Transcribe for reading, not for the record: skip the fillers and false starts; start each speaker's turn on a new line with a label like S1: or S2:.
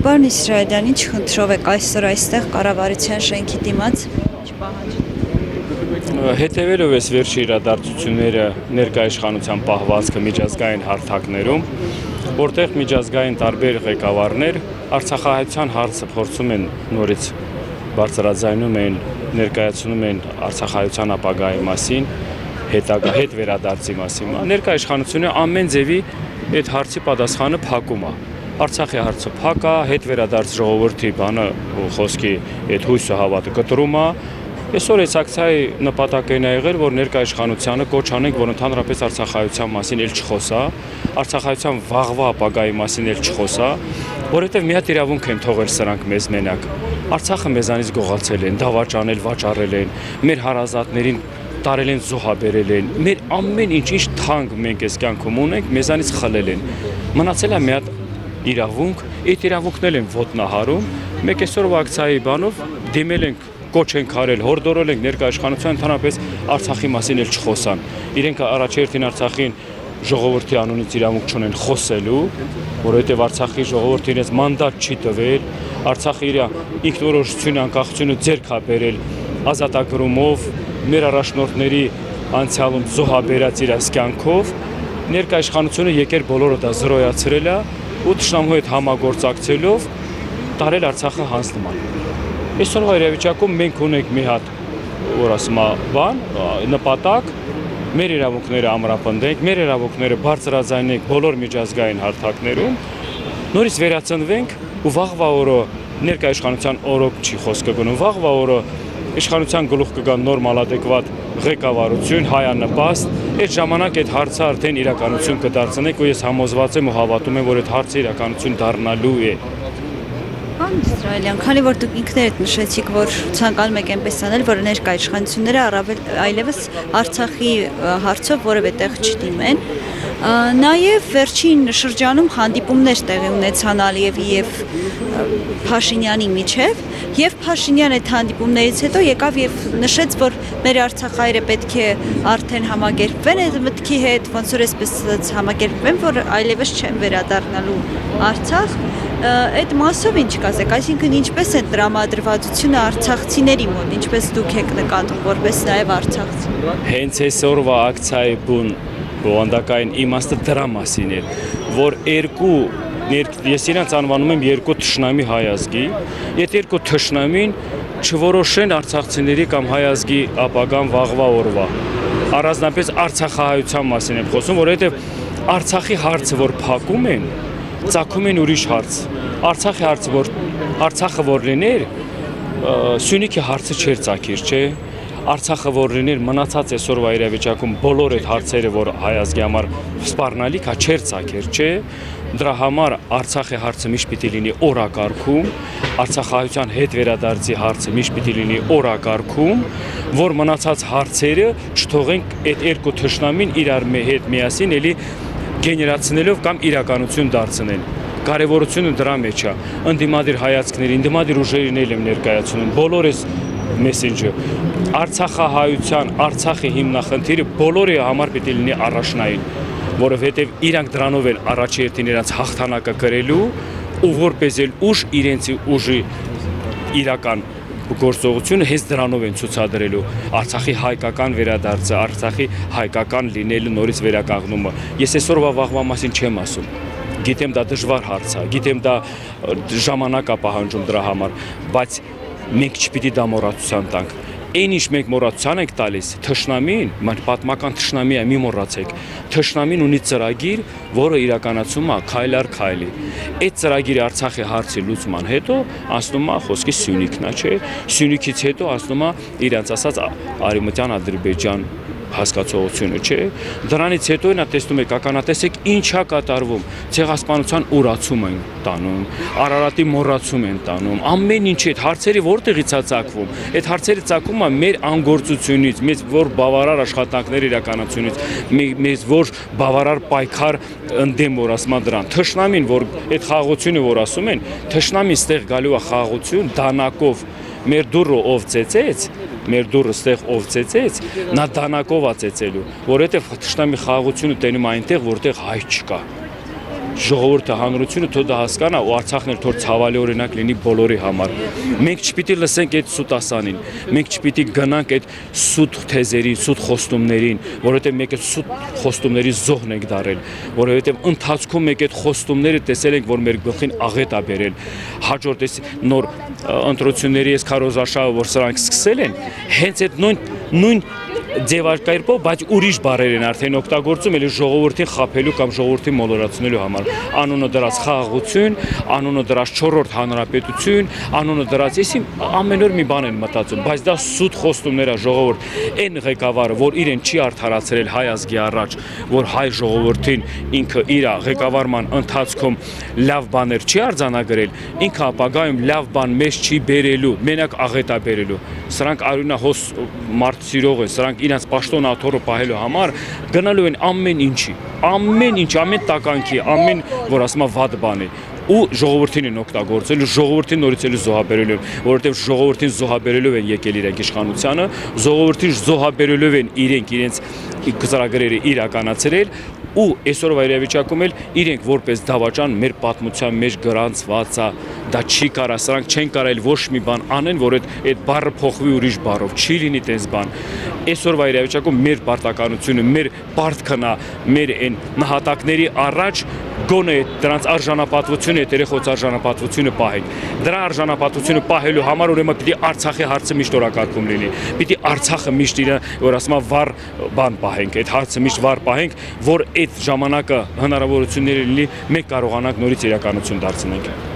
S1: Պարոն Իսրայելյան, ինչ խնդրով եք այսօր այստեղ կառավարության շենքի դիմաց?
S2: Հետևելով այս վերջի իրադարձությունները ներկայ իշխանության պահվածքը միջազգային հարթակներում, որտեղ միջազգային տարբեր ղեկավարներ Արցախահայության հարցը փորձում են նորից բարձրաձայնում են, ներկայացնում են Արցախահայության ապագայի մասին, հետ վերադարձի մասին։ Ներկայ իշխանությունը ամեն ձևի այդ հարցի պատասխանը փակում է։ Արցախի հարցը փակ է, հետ վերադարձ ժողովրդի բանը խոսքի այդ հույսը հավատը կտրում է։ Այսօր այս ակցիայի նպատակն է եղել, որ ներկայ իշխանությանը կոչ անենք, որ ընդհանրապես Արցախահայության մասին էլ չխոսա, Արցախահայության վաղվա ապագայի մասին էլ չխոսա, որովհետև մի հատ իրավունք են թողել սրանք մեզ մենակ։ Արցախը մեզանից գողացել են, դավաճանել, վաճառել են, մեր հարազատներին տարել են զոհաբերել են, մեր ամեն ինչ թանկ մենք այս կյանքում ունենք, մեզանից խլել են։ Մնացել է մի հատ իրավունք, այդ իրավունքն էլ են ոտնահարում։ Մեկ այսօրվա ակցիայի բանով դիմել ենք, կոչ ենք արել, հորդորել ենք ներկայ իշխանության ընդհանրապես Արցախի մասին էլ չխոսան։ Իրենք առաջերտին Արցախին ժողովրդի անունից իրավունք չունեն խոսելու, որովհետև Արցախի ժողովուրդը իրենց մանդատ չի տվել, Արցախը իր ինքնորոշությունը, անկախությունը ձեռք է բերել ազատագրումով, մեր առաջնորդների անցյալում զոհաբերած իր կյանքով, ներկայ իշխանությունը եկել բոլորը դա զրոյացրել է ու թշնամու հետ համագործակցելով տարել Արցախը հանց նման։ Այսօրվա իրավիճակում մենք ունենք մի հատ, որ ասում է, նպատակ, մեր իրավունքները ամրապնդենք, մեր իրավունքները բարձրաձայնենք բոլոր միջազգային հարթակներում, նորից վերածնվենք ու վաղվա օրը ներկայ իշխանության օրոք չի խոսքը գնում, վաղվա օրը իշխանության գլուխ կգա նորմալ ադեկվատ ղեկավարություն, հայանպաստ, այդ ժամանակ այդ հարցը արդեն իրականություն կդարձնենք ու ես համոզված եմ ու հավատում եմ, որ այդ հարցը իրականություն դառնալու է։
S1: Պարոն Իսրայելյան, քանի որ դուք ինքներդ նշեցիք, որ ցանկանում եք այնպես անել, որ ներկայ իշխանությունները այլևս Արցախի հարցով որևէ տեղ չդիմեն, նաև վերջին շրջանում հանդիպումներ տեղի ունեցան Ալիևի եւ Փաշինյանի միջև, եւ Փաշինյանը այդ հանդիպումներից հետո եկավ եւ նշեց, որ մեր արցախայրը պետք է արդեն համագերբվեն այդ մտքի հետ, ոնց որ այսպես համագերբվեն, որ այլևս չեն վերադառնալու Արցախ։ Այդ մասով ինչ կասեք, այսինքն ինչպես է տրամադրվածությունը արցախցիների մոտ, ինչպես դուք եք նկատում, որպես նաև արցախցի։
S2: Հենց այսօրվա ակցիայի բովանդակային իմաստը դրա մասին է, որ ես իրենց անվանում եմ երկու թշնամի հայազգի, այդ երկու թշնամին չորոշեն արցախցիների կամ հայազգի ապագան վաղվա օրվա։ Առանձնապես Արցախահայության մասին եմ խոսում, որովհետև Արցախի հարցը, որ փակում են, ծագում են ուրիշ հարց։ Արցախի հարցը, որ Արցախը որ լիներ, Սյունիքի հարցը չէր ծագիր, չէ։ Արցախը որ լիներ, մնացած այսօրվա իրավիճակում բոլոր այդ հարցերը, որ հայազգի համար սպառնալիք է, չէր ծագեր, չէ։ Դրա համար Արցախի հարցը միշտ պիտի լինի օրակարգում, Արցախահայության հետ վերադարձի հարցը միշտ պիտի լինի օրակարգում, որ մնացած հարցերը չթողենք այդ երկու թշնամին իրար հետ միասին էլի գեներացնելով կամ իրականություն դարձնեն։ Կարևորությունը դրա մեջ է։ Ընդդիմադիր հայացքների, ընդդիմադիր ուժերին էլ եմ ներկայացնում, բոլոր այս մեսենջը Արցախահայության, Արցախի հիմնախնդիրը բոլորի համար պիտի լինի առաջնային, որովհետև իրանք դրանով են առաջերտին իրենց հաղթանակը կրելու ու որպես էլ ուժ իրենց ուժի իրական գործողությունը հենց դրանով են ցուցադրելու Արցախի հայկական վերադարձը, Արցախի հայկական լինելու նորից վերականգնումը։ Ես այսօրվա վաղվա մասին չեմ ասում։ Գիտեմ դա դժվար հարց է, գիտեմ դա ժամանակ է պահանջում դրա համար, բայց մենք չպիտի դա մոռացության տանք։ Այն ինչ մենք մոռացության ենք տալիս, թշնամին, պատմական թշնամի է, մի մոռացեք, թշնամին ունի ծրագիր, որը իրականացում է քայլ առ քայլի։ Այդ ծրագիրը Արցախի հարցի լուծման հետո անցնում է խոսքի Սյունիքն է, չէ։ Սյունիքից հետո անցնում է իրենց ասած Արևմտյան Ադրբեջան հասկացողությունը, չէ։ Դրանից հետո նա տեսնում եք, ականատեսեք ինչա կատարվում, ցեղասպանության ուրացում են տանում, Արարատի մոռացում են տանում, ամեն ինչ այդ հարցերի որտեղից է ծագվում։ Այդ հարցերը ծագում է մեր անգործությունից, մեզ որ բավարար աշխատանքներ իրականացությունից, մեզ որ բավարար պայքար ընդդեմ որ ասում դրան։ Թշնամին, որ այդ խաղաղությունը որ ասում են, թշնամին ստեղ գալու է խաղաղություն դանակով, մեր դուրը ով ծեծեց, մեր դուրը ստեղ ով ծեծեց, նա դանակով է ծեծելու, որովհետև թշնամի խաղաղությունը տենում այնտեղ, որտեղ հայ չկա։ ժողովուրդը հանրությունը թող դա հասկանա ու Արցախն էլ թող ցավալի օրինակ լինի բոլորի համար։ Մենք չպիտի լսենք այդ սուտասանին, մենք չպիտի գնանք այդ սուտ թեզերին, սուտ խոստումներին, որովհետև մենք այդ սուտ խոստումների զոհն ենք դարել, որովհետև ընթացքում մենք այդ խոստումները տեսել ենք, որ մեր գլխին աղետ է բերել։ Հաջորդ էս նոր ընտրությունների այս քարոզարշավը, որ սրանք սկսել են, հենց այդ նույն ձևակերպով, բայց ուրիշ բառեր են արդեն օգտագործում էլի ժողովրդին խաբելու կամ ժողովրդին մոլորացնելու համար։ Անունը դրած խաղաղություն, անունը դրած 4-րդ հանրապետություն, անունը դրած էսի ամեն օր մի բան են մտածում, բայց դա սուտ խոստումներ է ժողովուրդ։ Այն ղեկավարը, որ իրեն չի արդարացրել հայ ազգի առաջ, որ հայ ժողովրդին ինքը իր ղեկավարման ընթացքում լավ բաներ չի արձանագրել, ինքը ապագայում լավ բան մեզ չի բերելու, մենակ աղետ է բերելու։ Սրանք արյունահոս մարդ սիրող են, սրանք իրենց պաշտոն աթոռը պահելու համար գնալու են ամեն ինչի, ամեն տականքի, ամեն որ ասում եմ վատ բանի ու ժողովրդին են օգտագործել, ժողովրդին նորից էլ զոհաբերելու, որովհետև ժողովրդին զոհաբերելով են եկել իրենք իշխանությանը, ժողովրդին զոհաբերելով են իրենց գծրագրերը իրականացրել ու այսօրվա իրավիճակում էլ իրենք որպես դավաճան մեր պատմության մեջ գրանցված է, դա չի կարա, սրանք չեն կարել ոչ մի բան անեն, որ այդ բառը փոխվի ուրիշ բառով, չի լինի տես բան։ Այսօրվա իրավիճակում մեր պարտականությունը, մեր պարտքն է, մեր այն նահատակների առաջ գոնե դրանց արժանապատվությունը, երեխոց արժանապատվությունը պահենք։ Դրա արժանապատվությունը պահելու համար ուրեմն պիտի Արցախի հարցը միշտ օրակարգում լինի։ Պիտի Արցախը միշտ իր, որ ասում եմ, վառ բան պահենք, այդ հարցը միշտ վառ պահենք, որ այդ ժամանակը հնարավորություններ լինի մենք կարողանանք նորից իրականություն դարձնենք։